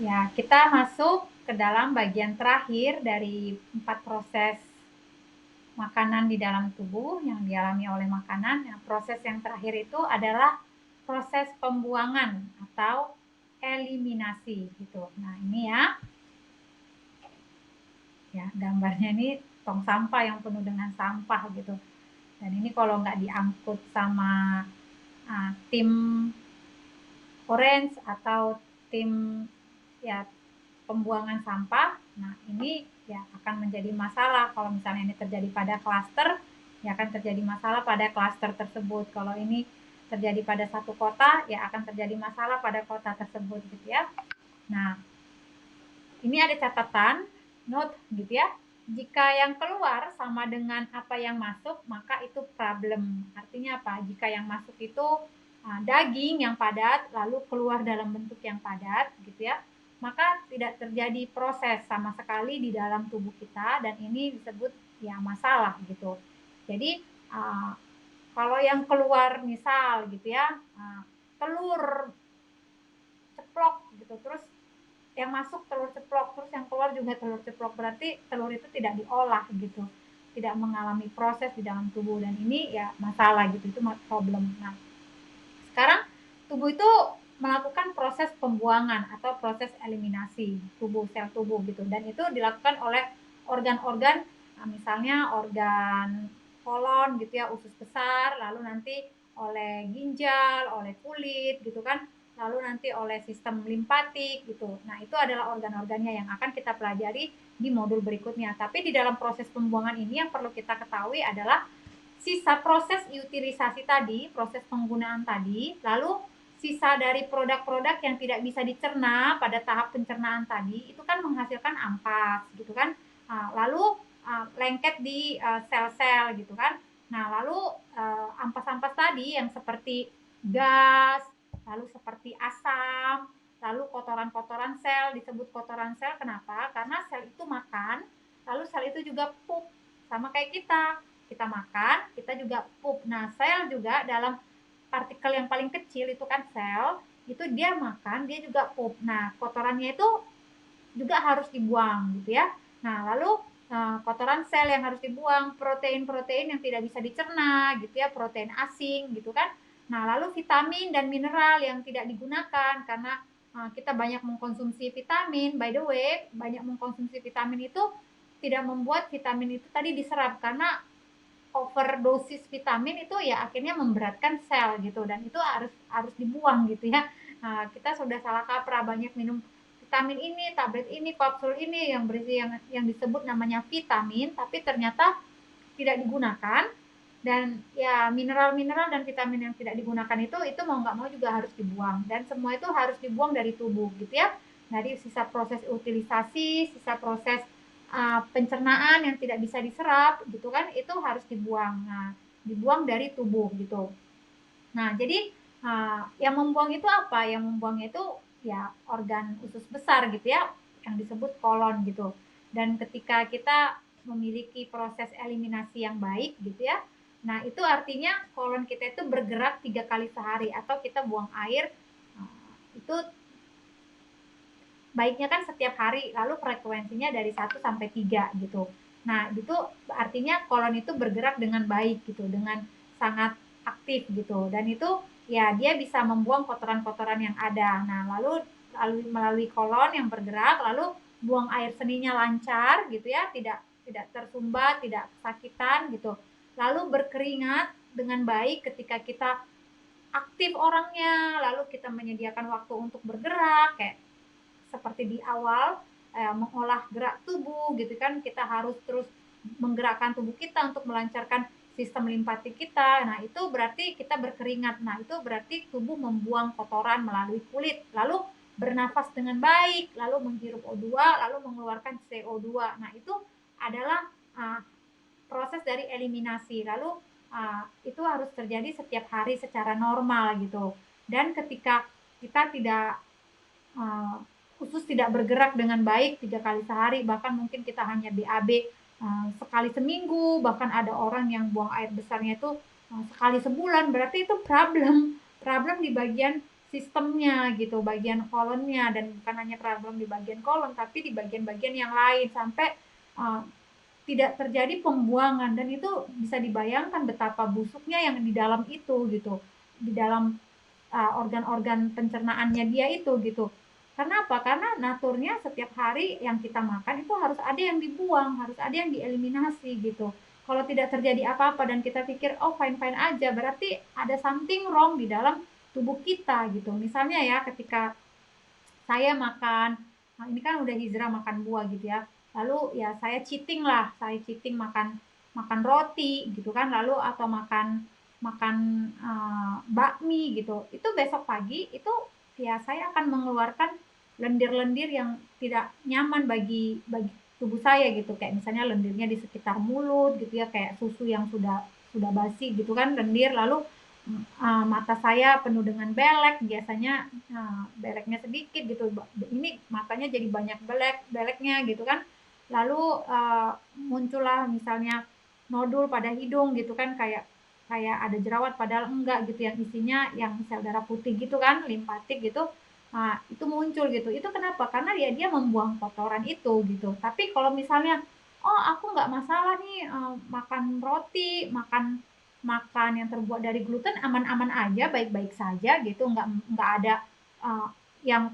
Ya, kita masuk ke dalam bagian terakhir dari 4 proses makanan di dalam tubuh yang dialami oleh makanan. Nah, proses yang terakhir itu adalah proses pembuangan atau eliminasi gitu. Nah, ini ya gambarnya ini tong sampah yang penuh dengan sampah gitu. Dan ini kalau nggak diangkut sama tim orange atau tim ya pembuangan sampah, nah ini ya akan menjadi masalah kalau misalnya ini terjadi pada klaster, ya akan terjadi masalah pada klaster tersebut. Kalau ini terjadi pada satu kota, ya akan terjadi masalah pada kota tersebut gitu ya. Nah, ini ada catatan, note gitu ya. Jika yang keluar sama dengan apa yang masuk, maka itu problem. Artinya apa? Jika yang masuk itu daging yang padat, lalu keluar dalam bentuk yang padat, gitu ya, maka tidak terjadi proses sama sekali di dalam tubuh kita, dan ini disebut ya masalah gitu. Jadi kalau yang keluar misal gitu ya, telur ceplok gitu, terus yang masuk telur ceplok, terus yang keluar juga telur ceplok, berarti telur itu tidak diolah gitu, tidak mengalami proses di dalam tubuh, dan ini ya masalah gitu, itu problem. Nah, sekarang tubuh itu melakukan proses pembuangan atau proses eliminasi tubuh, sel tubuh gitu, dan itu dilakukan oleh organ-organ, misalnya organ kolon gitu ya, usus besar, lalu nanti oleh ginjal, oleh kulit gitu kan, lalu nanti oleh sistem limpatik gitu. Nah, itu adalah organ-organnya yang akan kita pelajari di modul berikutnya. Tapi di dalam proses pembuangan ini yang perlu kita ketahui adalah sisa proses utilisasi tadi, proses penggunaan tadi, lalu sisa dari produk-produk yang tidak bisa dicerna pada tahap pencernaan tadi, itu kan menghasilkan ampas gitu kan. Lalu lengket di sel-sel gitu kan. Nah, lalu ampas-ampas tadi yang seperti gas, lalu seperti asam, lalu kotoran-kotoran sel, disebut kotoran sel kenapa? Karena sel itu makan, lalu sel itu juga pup, sama kayak kita makan, kita juga pup. Nah, sel juga dalam partikel yang paling kecil itu kan sel, itu dia makan, dia juga pup. Nah, kotorannya itu juga harus dibuang gitu ya. Nah, lalu kotoran sel yang harus dibuang, protein-protein yang tidak bisa dicerna gitu ya, protein asing gitu kan. Nah, lalu vitamin dan mineral yang tidak digunakan karena kita banyak mengkonsumsi vitamin. By the way, banyak mengkonsumsi vitamin itu tidak membuat vitamin itu tadi diserap, karena overdosis vitamin itu ya akhirnya memberatkan sel gitu, dan itu harus dibuang gitu ya. Nah, kita sudah salah kaprah, banyak minum vitamin ini, tablet ini, kapsul ini yang berisi yang disebut namanya vitamin, tapi ternyata tidak digunakan, dan ya mineral-mineral dan vitamin yang tidak digunakan itu mau nggak mau juga harus dibuang, dan semua itu harus dibuang dari tubuh gitu ya. Dari sisa proses utilisasi, sisa proses pencernaan yang tidak bisa diserap gitu kan, itu harus dibuang. Nah, dibuang dari tubuh gitu. Nah, jadi yang membuang itu apa? Yang membuangnya itu ya organ usus besar gitu ya, yang disebut kolon gitu. Dan ketika kita memiliki proses eliminasi yang baik gitu ya, nah itu artinya kolon kita itu bergerak 3 kali sehari, atau kita buang air itu baiknya kan setiap hari, lalu frekuensinya dari 1 sampai 3 gitu. Nah, itu artinya kolon itu bergerak dengan baik gitu, dengan sangat aktif gitu. Dan itu ya dia bisa membuang kotoran-kotoran yang ada. Nah, lalu melalui kolon yang bergerak, lalu buang air seninya lancar gitu ya, tidak tersumbat, tidak kesakitan gitu. Lalu berkeringat dengan baik ketika kita aktif orangnya, lalu kita menyediakan waktu untuk bergerak kayak seperti di awal, mengolah gerak tubuh gitu kan, kita harus terus menggerakkan tubuh kita untuk melancarkan sistem limpatik kita. Nah, itu berarti kita berkeringat. Nah, itu berarti tubuh membuang kotoran melalui kulit, lalu bernafas dengan baik, lalu menghirup O2, lalu mengeluarkan CO2. Nah, itu adalah proses dari eliminasi. Lalu itu harus terjadi setiap hari secara normal gitu. Dan ketika kita tidak khusus tidak bergerak dengan baik 3 kali sehari, bahkan mungkin kita hanya BAB sekali seminggu, bahkan ada orang yang buang air besarnya itu sekali sebulan, berarti itu problem di bagian sistemnya gitu, bagian kolonnya, dan bukan hanya problem di bagian kolon tapi di bagian-bagian yang lain sampai tidak terjadi pembuangan. Dan itu bisa dibayangkan betapa busuknya yang di dalam itu gitu, di dalam organ-organ pencernaannya dia itu gitu. Karena apa? Karena naturnya setiap hari yang kita makan itu harus ada yang dibuang, harus ada yang dieliminasi gitu. Kalau tidak terjadi apa-apa dan kita pikir oh fine-fine aja, berarti ada something wrong di dalam tubuh kita gitu. Misalnya ya ketika saya makan, nah ini kan udah hijrah makan buah gitu ya. Lalu ya saya cheating lah, saya cheating makan makan roti gitu kan, lalu atau makan makan bakmi gitu. Itu besok pagi itu ya saya akan mengeluarkan lendir-lendir yang tidak nyaman bagi bagi tubuh saya gitu. Kayak misalnya lendirnya di sekitar mulut gitu ya, kayak susu yang sudah basi gitu kan lendir. Lalu mata saya penuh dengan belek, biasanya beleknya sedikit gitu, ini matanya jadi banyak beleknya gitu kan. Lalu muncullah misalnya nodul pada hidung gitu kan, kayak kayak ada jerawat padahal enggak gitu, yang isinya yang sel darah putih gitu kan, limpatik gitu. Nah, itu muncul gitu. Itu kenapa? Karena dia membuang kotoran itu gitu. Tapi kalau misalnya, oh aku nggak masalah nih makan roti, makan makan yang terbuat dari gluten aman-aman aja, baik-baik saja gitu, nggak ada uh, yang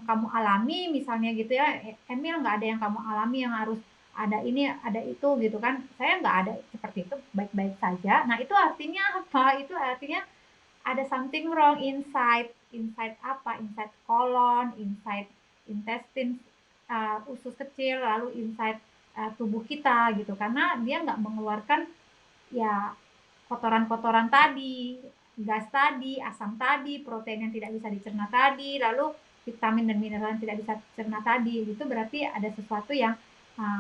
kamu alami misalnya gitu ya, Emil nggak ada yang kamu alami yang harus ada ini ada itu gitu kan, saya nggak ada seperti itu, baik-baik saja. Nah itu artinya apa? Itu artinya ada something wrong inside, inside apa? Inside colon, inside intestine, usus kecil, lalu inside tubuh kita gitu, karena dia nggak mengeluarkan ya kotoran-kotoran tadi, gas tadi, asam tadi, protein yang tidak bisa dicerna tadi, lalu vitamin dan mineral yang tidak bisa dicerna tadi. Itu berarti ada sesuatu yang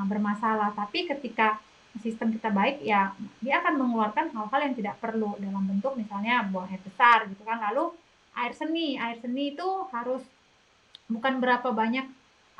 bermasalah. Tapi ketika sistem kita baik, ya dia akan mengeluarkan hal-hal yang tidak perlu dalam bentuk misalnya buang air besar gitu kan. Lalu air seni itu harus bukan berapa banyak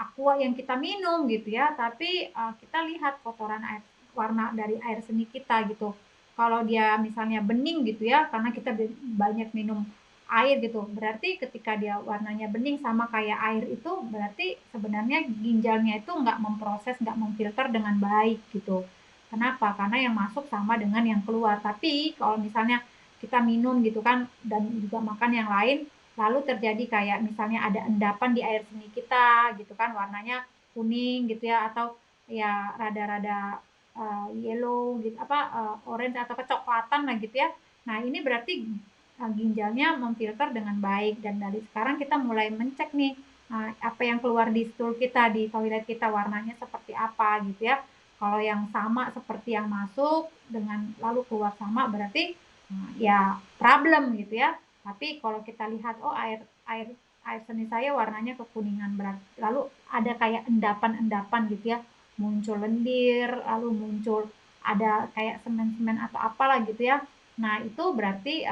aqua yang kita minum gitu ya, tapi kita lihat kotoran air, warna dari air seni kita gitu. Kalau dia misalnya bening gitu ya, karena kita banyak minum air gitu, berarti ketika dia warnanya bening sama kayak air itu, berarti sebenarnya ginjalnya itu nggak memproses, nggak memfilter dengan baik gitu. Kenapa? Karena yang masuk sama dengan yang keluar. Tapi kalau misalnya kita minum gitu kan, dan juga makan yang lain, lalu terjadi kayak misalnya ada endapan di air seni kita gitu kan, warnanya kuning gitu ya, atau ya rada-rada yellow gitu, apa orange atau kecoklatan lah gitu ya. Nah ini berarti ginjalnya memfilter dengan baik, dan dari sekarang kita mulai mencek nih apa yang keluar di stool kita, di toilet kita, warnanya seperti apa gitu ya. Kalau yang sama seperti yang masuk dengan lalu keluar sama, berarti ya problem gitu ya. Tapi kalau kita lihat, oh air air air seni saya warnanya kekuningan berat, lalu ada kayak endapan-endapan gitu ya, muncul lendir, lalu muncul ada kayak semen-semen atau apalah gitu ya. Nah itu berarti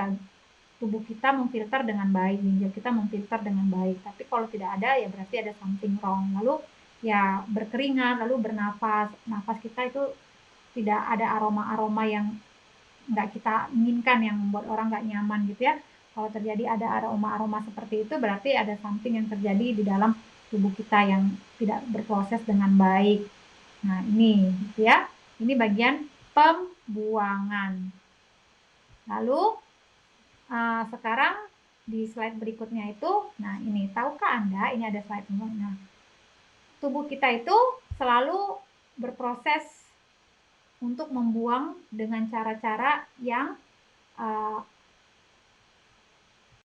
tubuh kita memfilter dengan baik, ginjal kita memfilter dengan baik. Tapi kalau tidak ada ya berarti ada something wrong. Lalu ya berkeringat, lalu bernafas, nafas kita itu tidak ada aroma-aroma yang nggak kita inginkan, yang membuat orang nggak nyaman gitu ya. Kalau terjadi ada aroma-aroma seperti itu, berarti ada something yang terjadi di dalam tubuh kita yang tidak berproses dengan baik. Nah ini gitu ya, ini bagian pembuangan. Lalu sekarang di slide berikutnya itu, nah ini tahukah Anda, ini ada slide pembuangan. Nah, tubuh kita itu selalu berproses untuk membuang dengan cara-cara yang